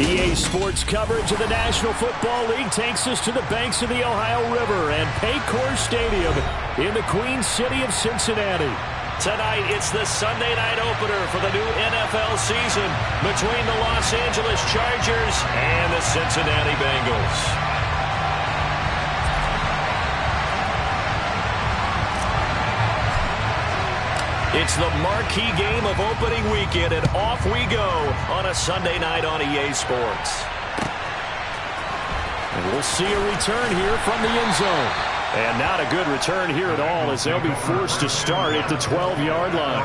EA Sports coverage of the National Football League takes us to the banks of the Ohio River and Paycor Stadium in the Queen City of Cincinnati. Tonight, it's the Sunday night opener for the new NFL season between the Los Angeles Chargers and the Cincinnati Bengals. It's the marquee game of opening weekend, and off we go on a Sunday night on EA Sports. And we'll see a return here from the end zone. And not a good return here at all, as they'll be forced to start at the 12-yard line.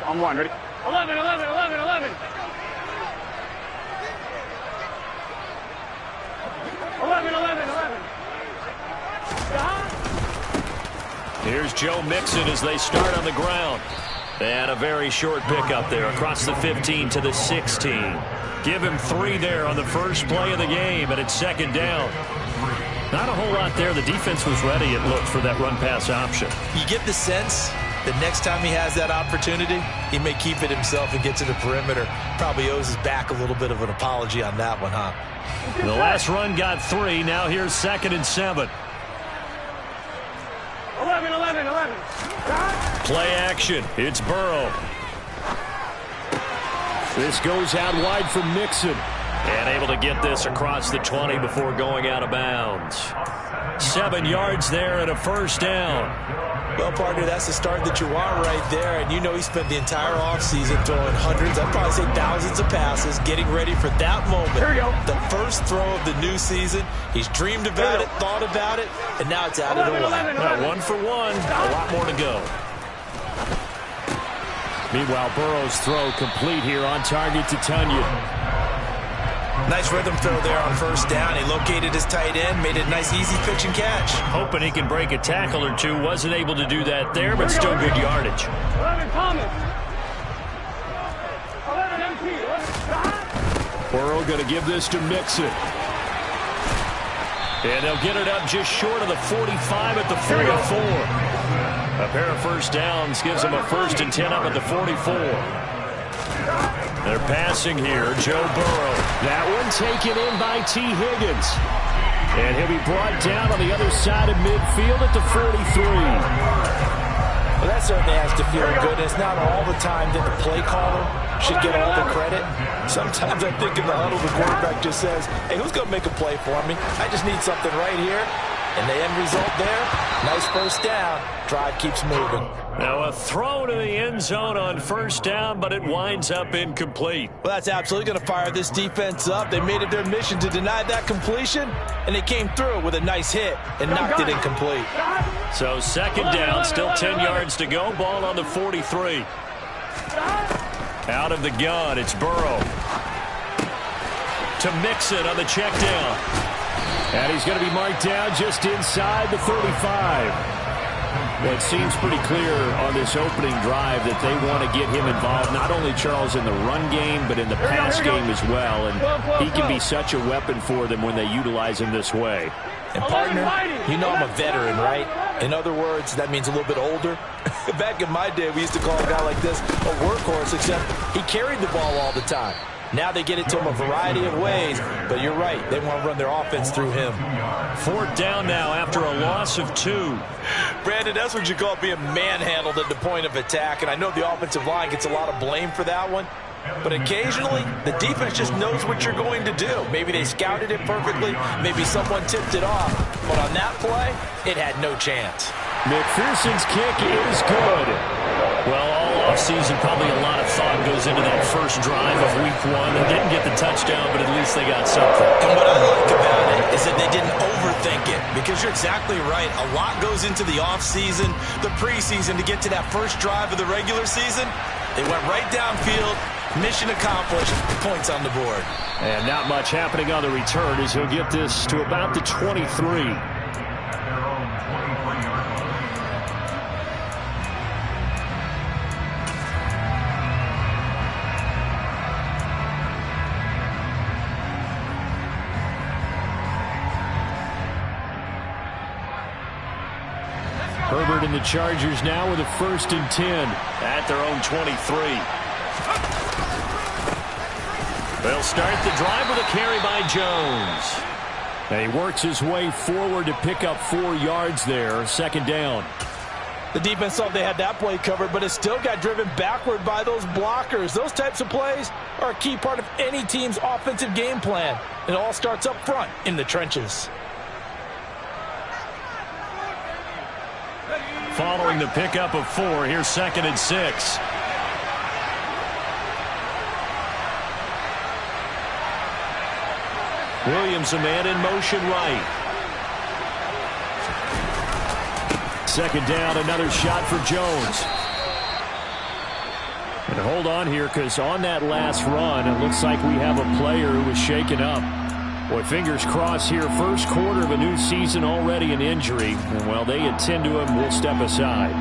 On one, ready? 11, 11, 11, 11. 11, 11, 11. Here's Joe Mixon as they start on the ground. And a very short pickup there across the 15 to the 16. Give him 3 there on the first play of the game, and it's second down. Not a whole lot there. The defense was ready, it looked, for that run-pass option. You get the sense that next time he has that opportunity, he may keep it himself and get to the perimeter. Probably owes his back a little bit of an apology on that one, huh? The last run got 3. Now here's 2nd and 7. 11, 11, 11. Play action. It's Burrow. This goes out wide for Mixon. And able to get this across the 20 before going out of bounds. 7 yards there and a first down. Well, partner, that's the start that you want right there. And you know he spent the entire offseason throwing hundreds, I'd probably say thousands of passes, getting ready for that moment. Here we go. The first throw of the new season. He's dreamed about it, thought about it, and now it's out of the way. 1 for 1. A lot more to go. Meanwhile, Burrow's throw complete here on target to Tunyon. Nice rhythm throw there on first down. He located his tight end, made it a nice, easy pitch and catch. Hoping he can break a tackle or two. Wasn't able to do that there, but still good yardage. 11 Thomas. 11 MP. 11. Burrow going to give this to Mixon. And they'll get it up just short of the 45 at the 44. A pair of first downs gives them a 1st and 10 up at the 44. They're passing here. Joe Burrow. That one taken in by T. Higgins. And he'll be brought down on the other side of midfield at the 43. Well, that certainly has to feel good. It's not all the time that the play caller should get all the credit. Sometimes I think in the huddle, the quarterback just says, hey, who's going to make a play for me? I just need something right here. And the end result there, nice first down. Drive keeps moving. Now a throw to the end zone on first down, but it winds up incomplete. Well, that's absolutely going to fire this defense up. They made it their mission to deny that completion, and they came through with a nice hit and knocked it incomplete. So second down, still 10 yards to go. Ball on the 43. Out of the gun, it's Burrow. To Mixon on the check down. And he's going to be marked down just inside the 35. Well, it seems pretty clear on this opening drive that they want to get him involved, not only, Charles, in the run game, but in the pass game as well. And he can be such a weapon for them when they utilize him this way. And, partner, you know I'm a veteran, right? In other words, that means a little bit older. Back in my day, we used to call a guy like this a workhorse, except he carried the ball all the time. Now they get it to him a variety of ways, but you're right. They want to run their offense through him. 4th down now after a loss of 2. Brandon, that's what you call being manhandled at the point of attack, and I know the offensive line gets a lot of blame for that one. But occasionally, the defense just knows what you're going to do. Maybe they scouted it perfectly. Maybe someone tipped it off. But on that play, it had no chance. McPherson's kick is good. Well, all offseason, probably a lot of thought goes into that first drive of week 1. They didn't get the touchdown, but at least they got something. And what I like about it is that they didn't overthink it, because you're exactly right. A lot goes into the offseason, the preseason, to get to that first drive of the regular season. They went right downfield. Mission accomplished. Points on the board. And not much happening on the return as he'll get this to about the 23. Herbert and the Chargers now with a 1st and 10. At their own 23. They'll start the drive with a carry by Jones. And he works his way forward to pick up 4 yards there. 2nd down. The defense thought they had that play covered, but it still got driven backward by those blockers. Those types of plays are a key part of any team's offensive game plan. It all starts up front in the trenches. Following the pickup of 4, here's 2nd and 6. Williams, a man in motion right. 2nd down, another shot for Jones. And hold on here, because on that last run, it looks like we have a player who was shaken up. Boy, fingers crossed here. 1st quarter of a new season, already an injury. And while they attend to him, we'll step aside.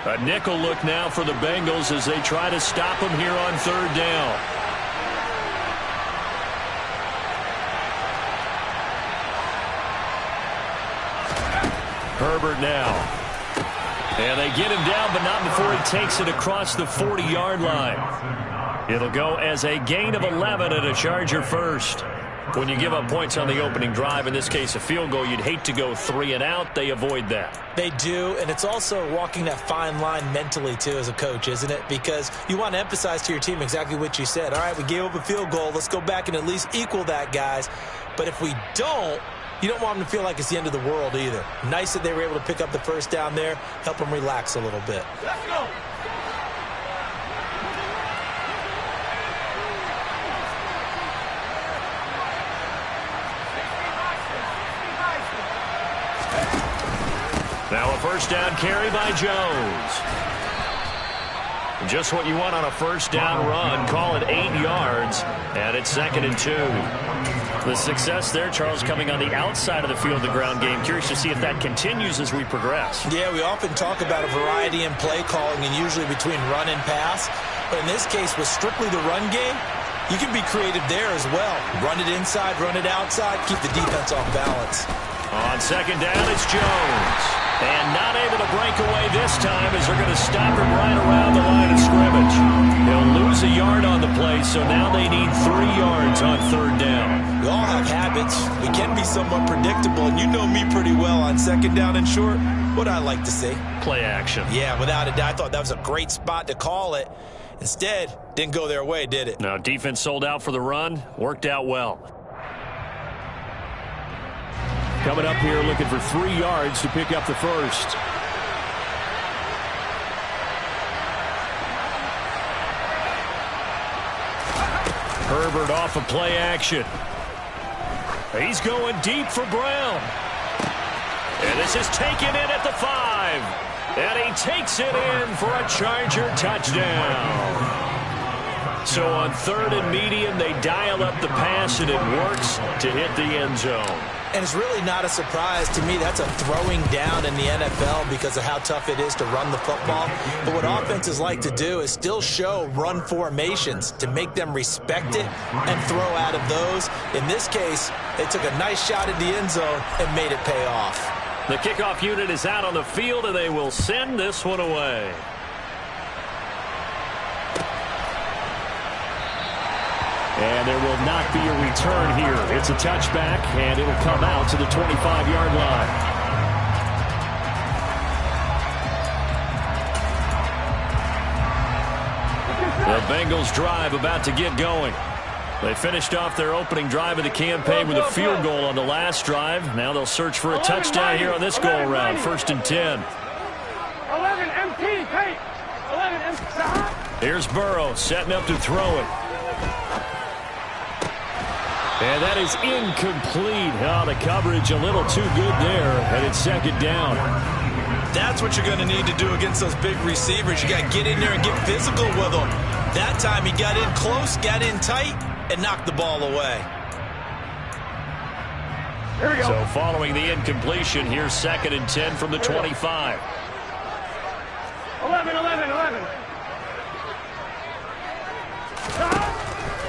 A nickel look now for the Bengals as they try to stop him here on 3rd down. Herbert now. And they get him down, but not before he takes it across the 40-yard line. It'll go as a gain of 11 and a Charger 1st. When you give up points on the opening drive, in this case a field goal, you'd hate to go 3 and out. They avoid that. They do, and it's also walking that fine line mentally, too, as a coach, isn't it? Because you want to emphasize to your team exactly what you said. All right, we gave up a field goal. Let's go back and at least equal that, guys. But if we don't, you don't want them to feel like it's the end of the world either. Nice that they were able to pick up the 1st down there, help them relax a little bit. Let's go. Now a 1st down carry by Jones. Just what you want on a 1st down run. Call it 8 yards, and it's 2nd and 2. The success there, Charles, coming on the outside of the field, the ground game. Curious to see if that continues as we progress. Yeah, we often talk about a variety in play calling and usually between run and pass. But in this case, with strictly the run game, you can be creative there as well. Run it inside, run it outside, keep the defense off balance. On 2nd down, it's Jones. And not able to break away this time as they're going to stop him right around the line of scrimmage. He'll lose a yard on the play, so now they need 3 yards on 3rd down. We all have habits. We can be somewhat predictable, and you know me pretty well on 2nd down and short. What I like to see? Play action. Yeah, without a doubt. I thought that was a great spot to call it. Instead, didn't go their way, did it? Now, defense sold out for the run. Worked out well. Coming up here looking for 3 yards to pick up the 1st. Herbert off of play action. He's going deep for Brown. And this is taken in at the 5. And he takes it in for a Charger touchdown. So on 3rd and medium, they dial up the pass, and it works to hit the end zone. And it's really not a surprise to me. That's a throwing down in the NFL because of how tough it is to run the football. But what offenses like to do is still show run formations to make them respect it and throw out of those. In this case, they took a nice shot at the end zone and made it pay off. The kickoff unit is out on the field, and they will send this one away. And there will not be a return here. It's a touchback, and it'll come out to the 25-yard line. The Bengals drive about to get going. They finished off their opening drive of the campaign with a field goal on the last drive. Now they'll search for a touchdown here on this go-around. 1st and 10. 11 MT, hey. 11 MT. Here's Burrow setting up to throw it. And that is incomplete. Oh, the coverage a little too good there, and it's 2nd down. That's what you're going to need to do against those big receivers. You got to get in there and get physical with them. That time he got in close, got in tight, and knocked the ball away. Here we go. So following the incompletion, here's 2nd and 10 from the 25. 11.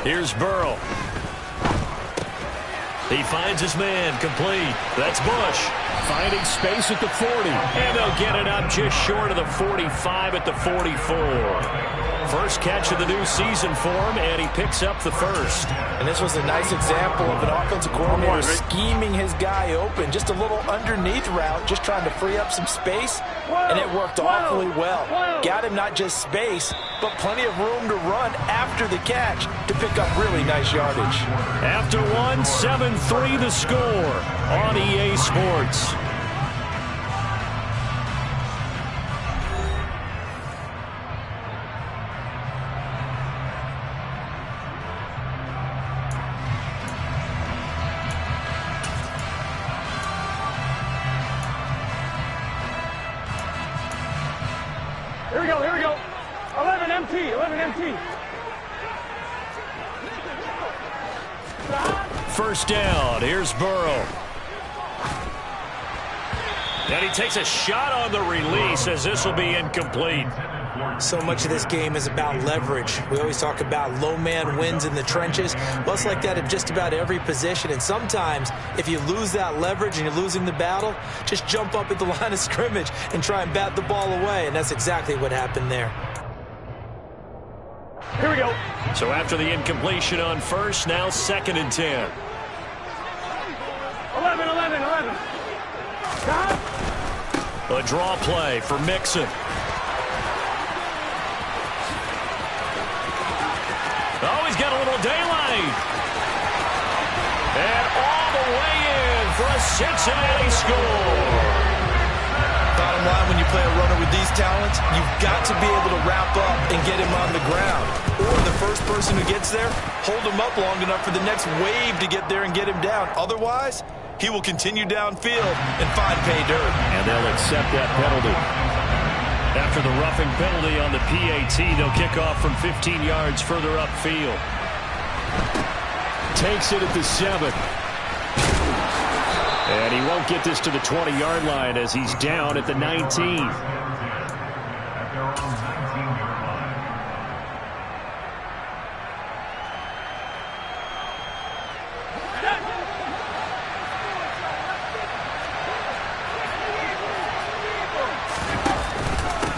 Here's Burrow. He finds his man, complete. That's Bush. Finding space at the 40. And they'll get it up just short of the 45 at the 44. First catch of the new season for him, and he picks up the first. And this was a nice example of an offensive coordinator scheming his guy open. Just a little underneath route, just trying to free up some space, and it worked awfully well. Got him not just space, but plenty of room to run after the catch to pick up really nice yardage. After one, 7-3 the score on EA Sports. Here we go. 11 MT, 11 MT. First down, here's Burrow. And he takes a shot on the release as this will be incomplete. So much of this game is about leverage. We always talk about low man wins in the trenches. Well, it's like that at just about every position. And sometimes, if you lose that leverage and you're losing the battle, just jump up at the line of scrimmage and try and bat the ball away. And that's exactly what happened there. Here we go. So after the incompletion on first, now 2nd and 10. 11. A draw play for Mixon. Oh, he's got a little daylight. And all the way in for a Cincinnati score. Bottom line, when you play a runner with these talents, you've got to be able to wrap up and get him on the ground. Or the first person who gets there, hold him up long enough for the next wave to get there and get him down. Otherwise, he will continue downfield and find pay dirt. And they'll accept that penalty. After the roughing penalty on the PAT, they'll kick off from 15 yards further upfield. Takes it at the 7. And he won't get this to the 20-yard line as he's down at the 19.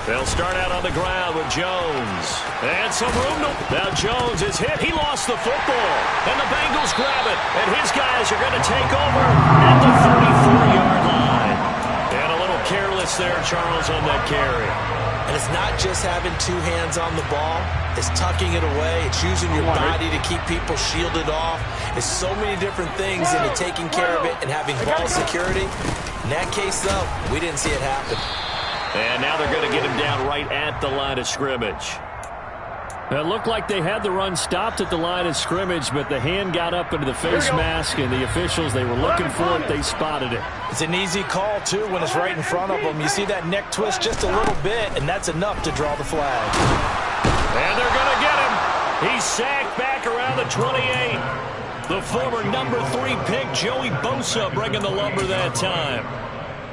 They'll start out on the ground with Jones. And some room to... Now Jones is hit. He lost the football. And the Bengals grab it. And his guys are going to take over at the 34-yard line. And a little careless there, Charles, on that carry. And it's not just having two hands on the ball. It's tucking it away. It's using your body to keep people shielded off. It's so many different things into taking care of it and having ball security. In that case, though, we didn't see it happen. And now they're going to get him down right at the line of scrimmage. It looked like they had the run stopped at the line of scrimmage, but the hand got up into the face mask, and the officials, they were looking for it. They spotted it. It's an easy call, too, when it's right in front of them. You see that neck twist just a little bit, and that's enough to draw the flag. And they're going to get him. He's sacked back around the 28. The former number 3 pick, Joey Bosa, bringing the lumber that time.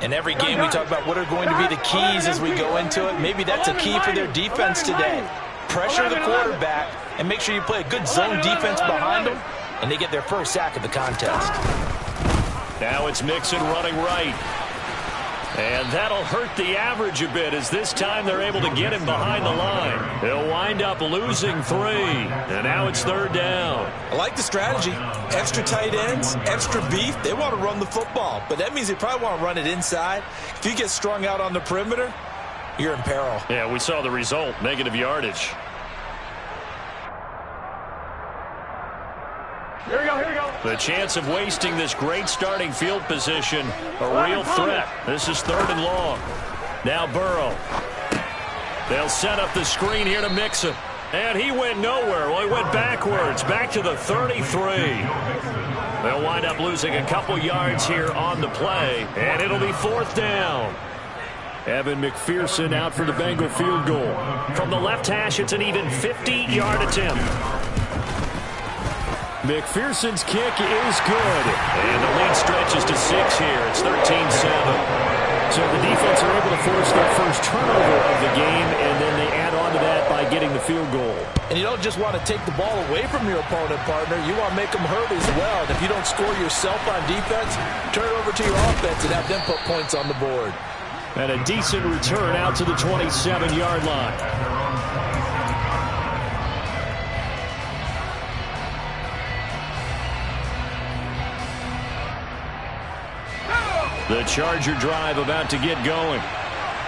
In every game, we talk about what are going to be the keys as we go into it. Maybe that's a key for their defense today. Pressure the quarterback and make sure you play a good zone defense behind them, and they get their first sack of the contest. Now it's Mixon running right. And that'll hurt the average a bit as this time they're able to get him behind the line. They'll wind up losing 3. And now it's 3rd down. I like the strategy. Extra tight ends, extra beef. They want to run the football, but that means they probably want to run it inside. If you get strung out on the perimeter, you're in peril. Yeah, we saw the result, negative yardage. Here we go. The chance of wasting this great starting field position, a real threat. This is 3rd and long. Now Burrow. They'll set up the screen here to Mixon. And he went nowhere. Well, he went backwards, back to the 33. They'll wind up losing a couple yards here on the play, and it'll be 4th down. Evan McPherson out for the Bengal field goal. From the left hash, it's an even 50-yard attempt. McPherson's kick is good. And the lead stretches to 6 here. It's 13-7. So the defense are able to force their first turnover of the game, and then they add on to that by getting the field goal. And you don't just want to take the ball away from your opponent, partner. You want to make them hurt as well. And if you don't score yourself on defense, turn it over to your offense and have them put points on the board. And a decent return out to the 27-yard line. The Charger drive about to get going.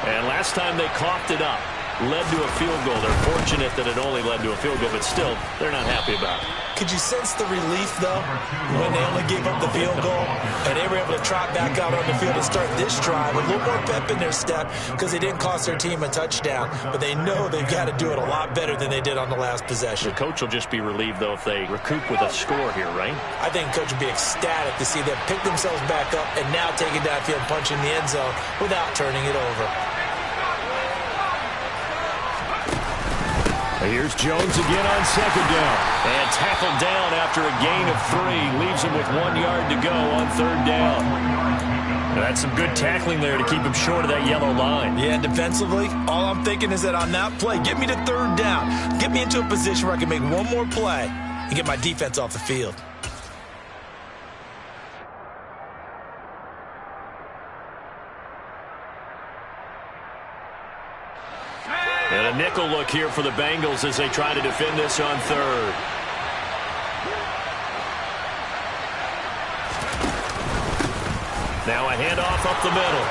And last time they coughed it up, led to a field goal. They're fortunate that it only led to a field goal, but still, they're not happy about it. Could you sense the relief, though, when they only gave up the field goal and they were able to trot back out on the field and start this drive? A little more pep in their step because they didn't cost their team a touchdown, but they know they've got to do it a lot better than they did on the last possession. The coach will just be relieved, though, if they recoup with a score here, right? I think the coach would be ecstatic to see them pick themselves back up and now take it downfield, punching the end zone without turning it over. Here's Jones again on second down. And tackled down after a gain of 3. Leaves him with 1 yard to go on third down. That's some good tackling there to keep him short of that yellow line. Yeah, defensively, all I'm thinking is that on that play, get me to third down. Get me into a position where I can make one more play and get my defense off the field. And a nickel look here for the Bengals as they try to defend this on third. Now a handoff up the middle.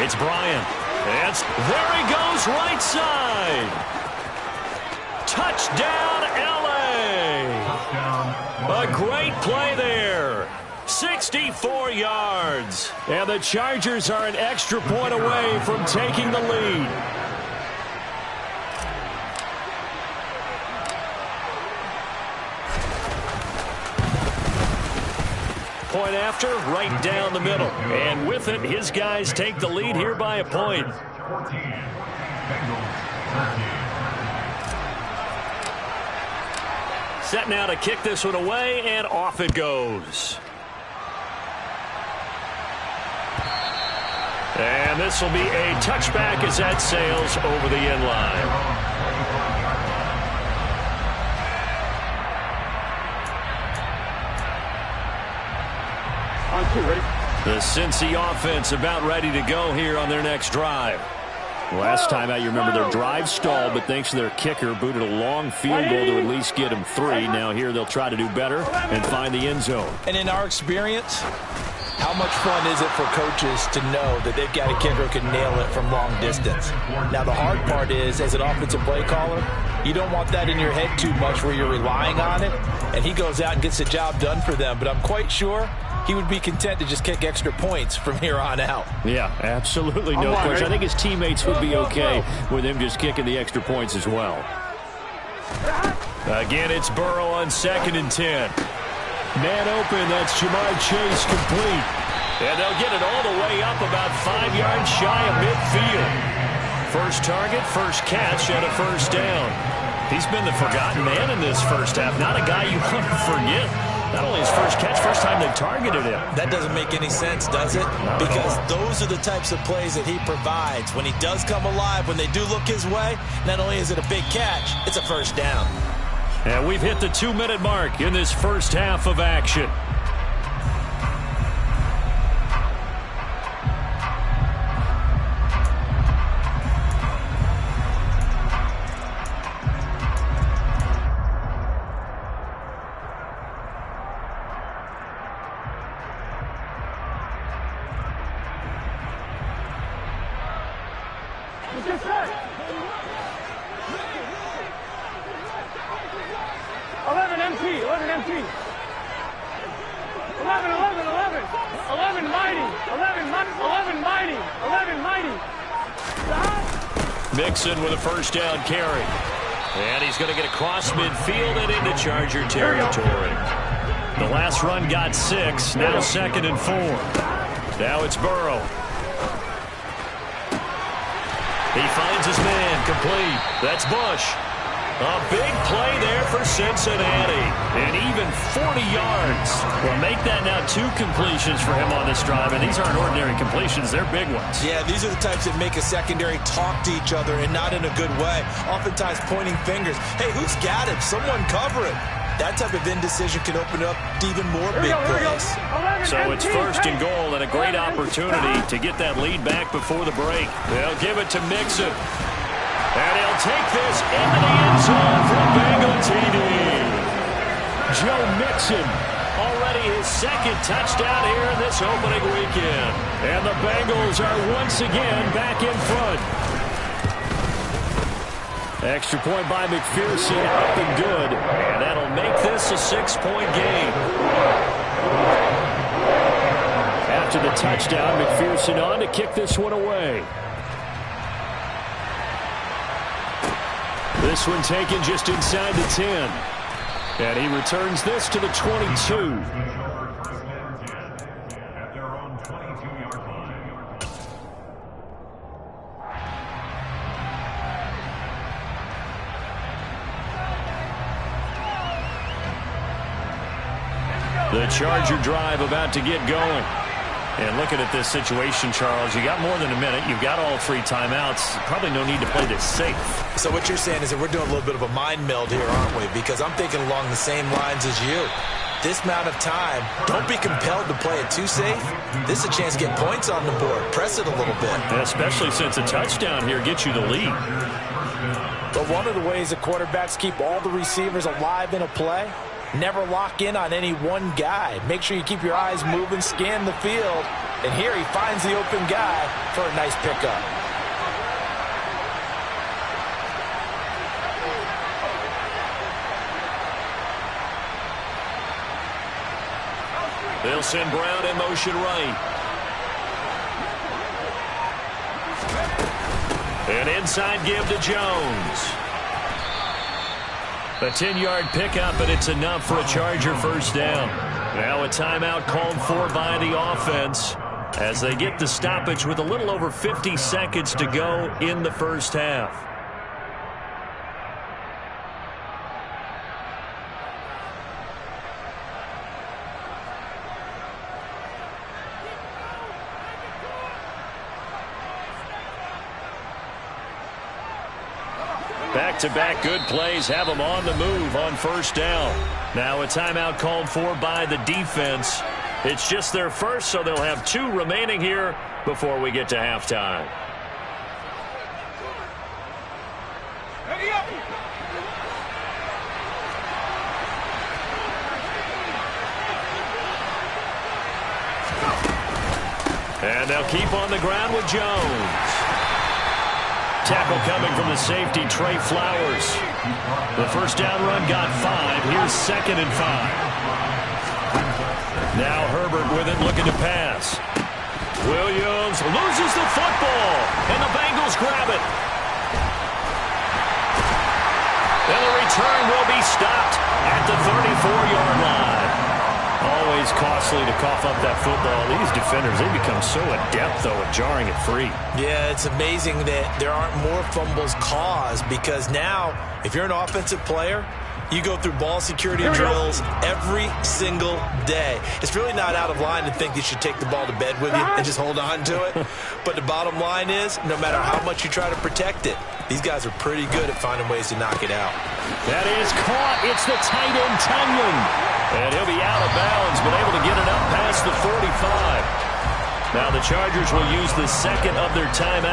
It's Bryant. And there he goes, right side. Touchdown, L.A. A great play there. 64 yards. And the Chargers are an extra point away from taking the lead. Point after, right down the middle. And with it, his guys take the lead here by a point. Set now to kick this one away, and off it goes. And this will be a touchback as that sails over the end line. The Cincy offense about ready to go here on their next drive. Last time out, you remember their drive stalled, but thanks to their kicker, booted a long field goal to at least get them 3. Now here they'll try to do better and find the end zone. And in our experience, how much fun is it for coaches to know that they've got a kicker who can nail it from long distance? Now, the hard part is, as an offensive play caller, you don't want that in your head too much where you're relying on it, and he goes out and gets the job done for them. But I'm quite sure he would be content to just kick extra points from here on out. Yeah, absolutely no question. I think his teammates would be okay with him just kicking the extra points as well. Again, it's Burrow on 2nd and 10. Man open, that's Jamar Chase complete. And they'll get it all the way up about 5 yards shy of midfield. First target, first catch, and a first down. He's been the forgotten man in this first half. Not a guy you want to forget. Not only his first catch, first time they targeted him. That doesn't make any sense, does it? Because those are the types of plays that he provides. When he does come alive, when they do look his way, not only is it a big catch, it's a first down. And we've hit the 2-minute mark in this first half of action. Mixon with a first down carry. And he's going to get across midfield and into Charger territory. The last run got 6. Now 2nd and 4. Now it's Burrow. He finds his man complete. That's Bush. A big play there for Cincinnati. And even 40 yards. Well, make that now 2 completions for him on this drive. And these aren't ordinary completions. They're big ones. Yeah, these are the types that make a secondary talk to each other and not in a good way. Oftentimes pointing fingers. Hey, who's got him? Someone cover it. That type of indecision can open up even more big plays. So it's first and goal and a great opportunity to get that lead back before the break. They'll give it to Mixon. And he'll take this into the end zone for a Bengal TD. Joe Mixon, already his second touchdown here in this opening weekend. And the Bengals are once again back in front. Extra point by McPherson, up and good. And that'll make this a 6-point game. After the touchdown, McPherson on to kick this one away. This one taken just inside the 10. And he returns this to the 22. The Charger drive about to get going. And looking at this situation, Charles, you got more than a minute. You've got all 3 timeouts. Probably no need to play this safe. So what you're saying is that we're doing a little bit of a mind meld here, aren't we? Because I'm thinking along the same lines as you. This amount of time, don't be compelled to play it too safe. This is a chance to get points on the board. Press it a little bit. And especially since a touchdown here gets you the lead. But one of the ways that quarterbacks keep all the receivers alive in a play, never lock in on any one guy. Make sure you keep your eyes moving, scan the field. And here he finds the open guy for a nice pickup. They'll send Brown in motion right. An inside give to Jones. A 10-yard pickup, and it's enough for a Charger first down. Now a timeout called for by the offense as they get the stoppage with a little over 50 seconds to go in the first half. Back-to-back good plays have them on the move on first down. Now a timeout called for by the defense. It's just their first, so they'll have 2 remaining here before we get to halftime. And they'll keep on the ground with Jones. Tackle coming from the safety, Trey Flowers. The first down run got 5. Here's 2nd and 5. Now Herbert with it, looking to pass. Williams loses the football, and the Bengals grab it. And the return will be stopped at the 34-yard line. Always costly to cough up that football. These defenders, they become so adept, though, at jarring it free. Yeah, it's amazing that there aren't more fumbles caused because now, if you're an offensive player, you go through ball security drills every single day. It's really not out of line to think you should take the ball to bed with you and just hold on to it. But the bottom line is, no matter how much you try to protect it, these guys are pretty good at finding ways to knock it out. That is caught. It's the tight end, Tunyon. And he'll be out of bounds, but able to get it up past the 45. Now the Chargers will use the second of their timeouts.